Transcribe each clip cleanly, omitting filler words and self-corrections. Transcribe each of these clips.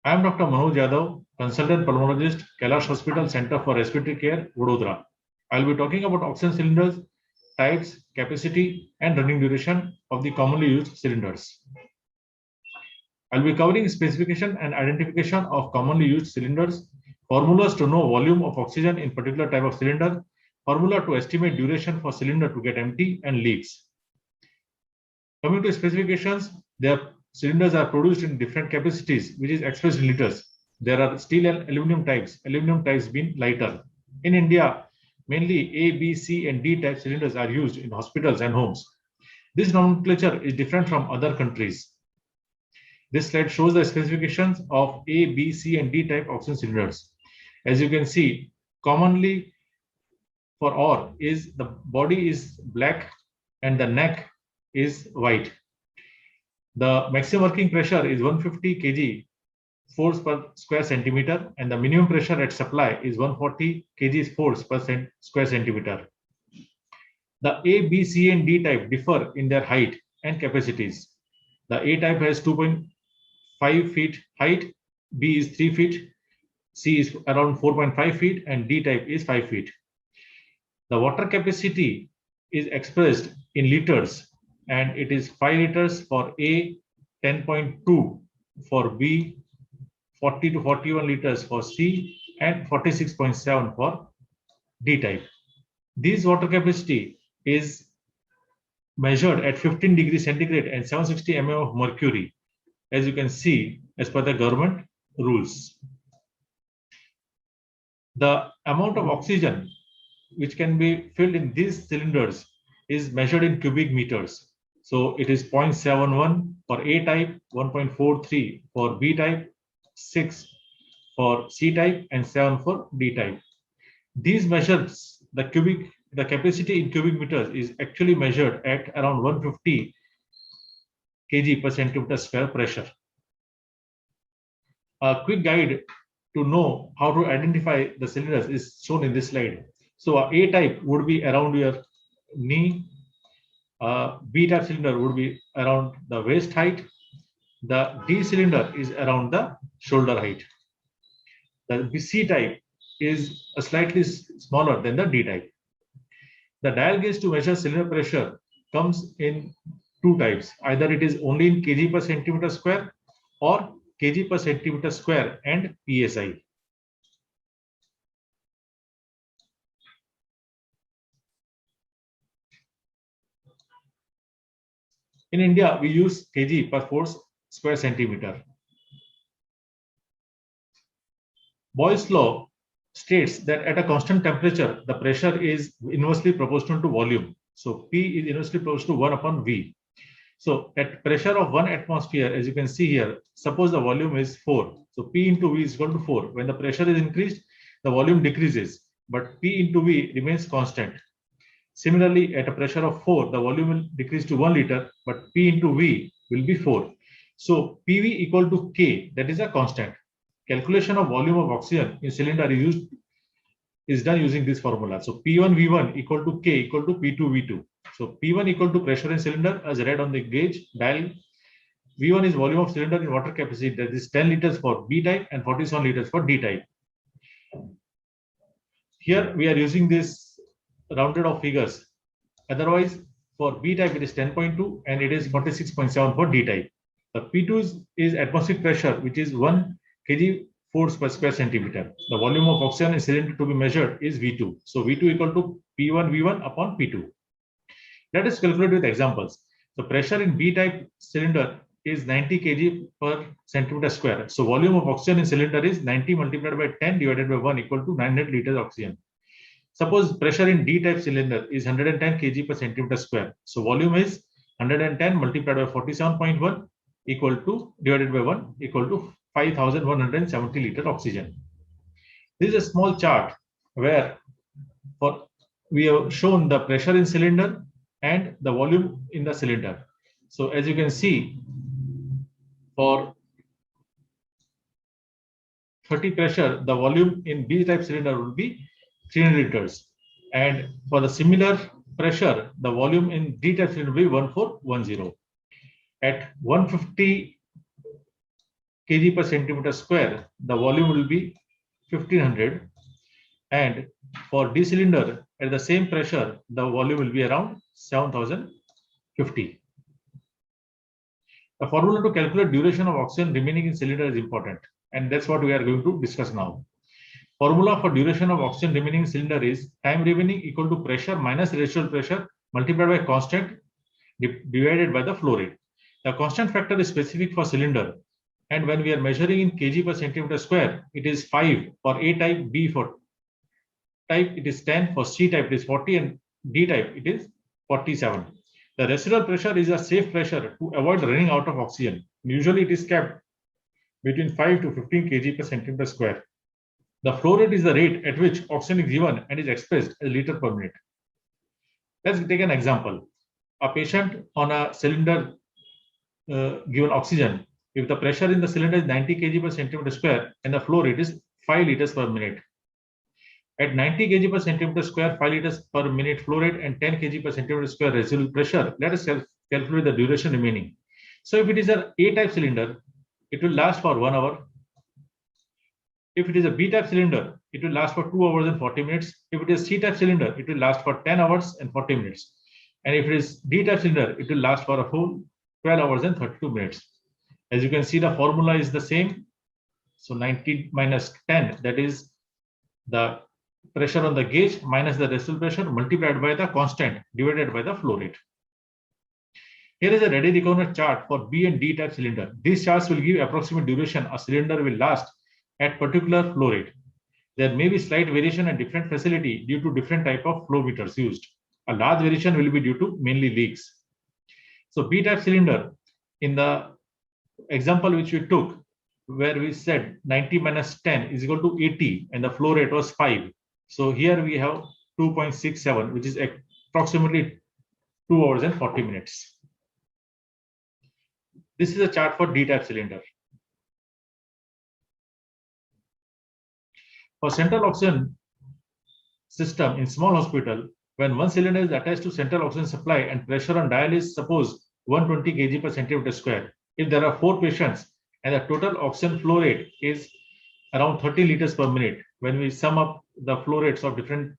I am Dr. Manoj Yadav, consultant pulmonologist, Kailash Hospital Center for Respiratory Care, Vadodara. I will be talking about oxygen cylinders, types, capacity, and running duration of the commonly used cylinders. I will be covering specification and identification of commonly used cylinders, formulas to know volume of oxygen in particular type of cylinder, formula to estimate duration for cylinder to get empty, and leaks. Coming to specifications, their cylinders are produced in different capacities, which is expressed in liters. There are steel and aluminum types being lighter. In India, mainly A, B, C, and D type cylinders are used in hospitals and homes. This nomenclature is different from other countries. This slide shows the specifications of A, B, C, and D type oxygen cylinders. As you can see, commonly for all is the body is black and the neck is white. The maximum working pressure is 150 kg force per square centimeter, and the minimum pressure at supply is 140 kg force per square centimeter. The A, B, C, and D type differ in their height and capacities. The A type has 2.5 feet height, B is 3 feet, C is around 4.5 feet, and D type is 5 feet. The water capacity is expressed in liters, and it is 5 liters for A, 10.2 for B, 40 to 41 liters for C, and 46.7 for D type. This water capacity is measured at 15 degrees centigrade and 760 mm of mercury, as you can see as per the government rules. The amount of oxygen which can be filled in these cylinders is measured in cubic meters. So it is 0.71 for A type, 1.43 for B type, 6 for C type, and 7 for D type. These measures the capacity in cubic meters is actually measured at around 150 kg per centimeter square pressure. A quick guide to know how to identify the cylinders is shown in this slide. So A type would be around your knee, B type cylinder would be around the waist height, the D cylinder is around the shoulder height. The C type is slightly smaller than the D type. The dial gauge to measure cylinder pressure comes in two types. Either it is only in kg per centimeter square or kg per centimeter square and PSI. In India, we use kg per force square centimeter. Boyle's law states that at a constant temperature, the pressure is inversely proportional to volume. So P is inversely proportional to 1 upon V. So at pressure of 1 atmosphere, as you can see here, suppose the volume is 4. So P into V is equal to 4. When the pressure is increased, the volume decreases, but P into V remains constant. Similarly, at a pressure of 4, the volume will decrease to 1 liter, but P into V will be 4. So PV equal to K, that is a constant. Calculation of volume of oxygen in cylinder is done using this formula. So P1 V1 equal to K equal to P2 V2. So P1 equal to pressure in cylinder as read on the gauge dial. V1 is volume of cylinder in water capacity, that is 10 liters for B type and 47 liters for D type. Here we are using this rounded off figures. Otherwise, for B type it is 10.2 and it is 46.7 for D type. The P2 is atmospheric pressure, which is 1 kg force per square centimeter. The volume of oxygen in cylinder to be measured is V2. So V2 equal to P1 V1 upon P2. Let us calculate with examples. The pressure in B type cylinder is 90 kg per centimeter square. So volume of oxygen in cylinder is 90 multiplied by 10 divided by 1 equal to 900 liters oxygen. Suppose pressure in D type cylinder is 110 kg per centimeter square. So volume is 110 multiplied by 47.1 equal to divided by 1 equal to 5,170 liter oxygen. This is a small chart where we have shown the pressure in cylinder and the volume in the cylinder. So as you can see, for 30 pressure, the volume in B type cylinder will be 300 liters. And for the similar pressure, the volume in D type cylinder will be 1410. At 150 kg per centimeter square, the volume will be 1500, and for D cylinder at the same pressure, the volume will be around 7050. The formula to calculate duration of oxygen remaining in cylinder is important, and that's what we are going to discuss now. Formula for duration of oxygen remaining in cylinder is time remaining equal to pressure minus residual pressure multiplied by constant divided by the flow rate. The constant factor is specific for cylinder, and when we are measuring in kg per centimeter square, it is 5 for A type, B for type it is 10, for C type it is 40, and D type it is 47. The residual pressure is a safe pressure to avoid running out of oxygen. Usually it is kept between 5 to 15 kg per centimeter square. The flow rate is the rate at which oxygen is given and is expressed as liter per minute. Let's take an example. A patient on a cylinder given oxygen, if the pressure in the cylinder is 90 kg per centimeter square and the flow rate is 5 liters per minute. At 90 kg per centimeter square, 5 liters per minute flow rate and 10 kg per centimeter square residual pressure, let us calculate the duration remaining. So if it is an A-type cylinder, it will last for 1 hour. If it is a B-type cylinder, it will last for 2 hours and 40 minutes. If it is C-type cylinder, it will last for 10 hours and 40 minutes. And if it is D-type cylinder, it will last for a whole 12 hours and 32 minutes. As you can see, the formula is the same. So 90 minus 10, that is the pressure on the gauge minus the residual pressure multiplied by the constant divided by the flow rate. Here is a ready reckoner chart for B and D type cylinder. These charts will give approximate duration a cylinder will last at particular flow rate. There may be slight variation and different facility due to different type of flow meters used. A large variation will be due to mainly leaks. So B type cylinder, in the example which we took, where we said 90 minus 10 is equal to 80 and the flow rate was 5. So here we have 2.67, which is approximately 2 hours and 40 minutes. This is a chart for D-type cylinder. For central oxygen system in small hospital, when one cylinder is attached to central oxygen supply and pressure on dial is suppose 120 kg per centimeter square, if there are 4 patients and the total oxygen flow rate is around 30 liters per minute, when we sum up the flow rates of different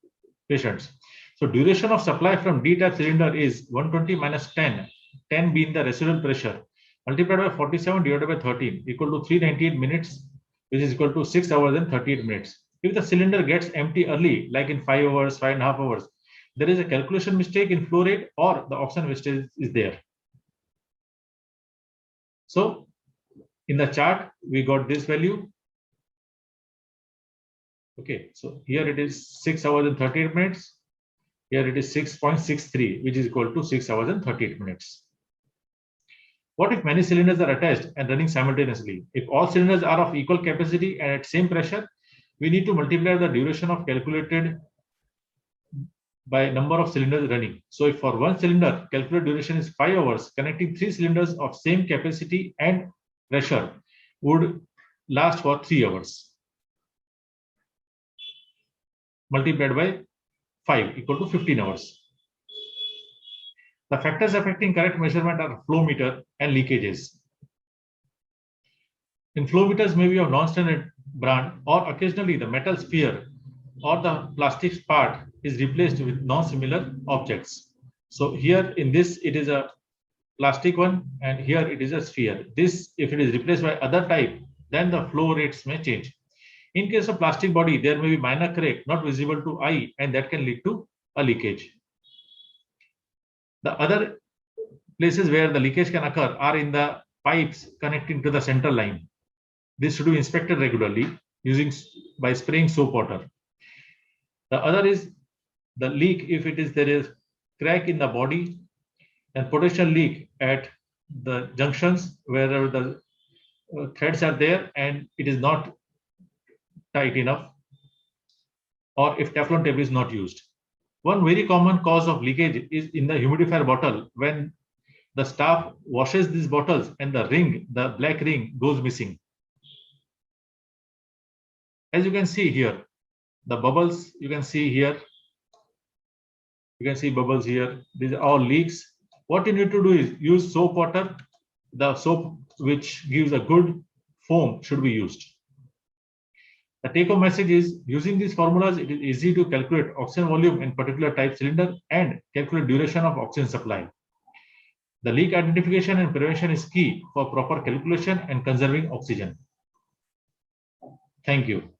patients. So duration of supply from D-type cylinder is 120 minus 10, 10 being the residual pressure, multiplied by 47 divided by 13 equal to 398 minutes, which is equal to 6 hours and 38 minutes. If the cylinder gets empty early, like in 5 hours, 5.5 hours, there is a calculation mistake in flow rate or the oxygen wastage is there. So in the chart, we got this value. Okay, so here it is 6 hours and 38 minutes. Here it is 6.63, which is equal to 6 hours and 38 minutes. What if many cylinders are attached and running simultaneously? If all cylinders are of equal capacity and at same pressure, we need to multiply the duration of calculated by number of cylinders running. So if for one cylinder, calculated duration is 5 hours, connecting 3 cylinders of same capacity and pressure would last for 3 hours. Multiplied by 5 equal to 15 hours. The factors affecting correct measurement are flow meter and leakages. In flow meters may be of non-standard brand, or occasionally the metal sphere or the plastic part is replaced with non-similar objects. So here in this, it is a plastic one, and here it is a sphere. This, if it is replaced by other type, then the flow rates may change. In case of plastic body, there may be minor crack not visible to eye, and that can lead to a leakage. The other places where the leakage can occur are in the pipes connecting to the central line. This should be inspected regularly by spraying soap water. The other is the leak if there is crack in the body and potential leak at the junctions wherever the threads are there and it is not tight enough, or if Teflon tape is not used. One very common cause of leakage is in the humidifier bottle when the staff washes these bottles and the black ring goes missing. As you can see here, the bubbles you can see here. You can see bubbles here. These are all leaks. What you need to do is use soap water, the soap which gives a good foam should be used. The take-home message is, using these formulas, it is easy to calculate oxygen volume in particular type cylinder and calculate duration of oxygen supply. The leak identification and prevention is key for proper calculation and conserving oxygen. Thank you.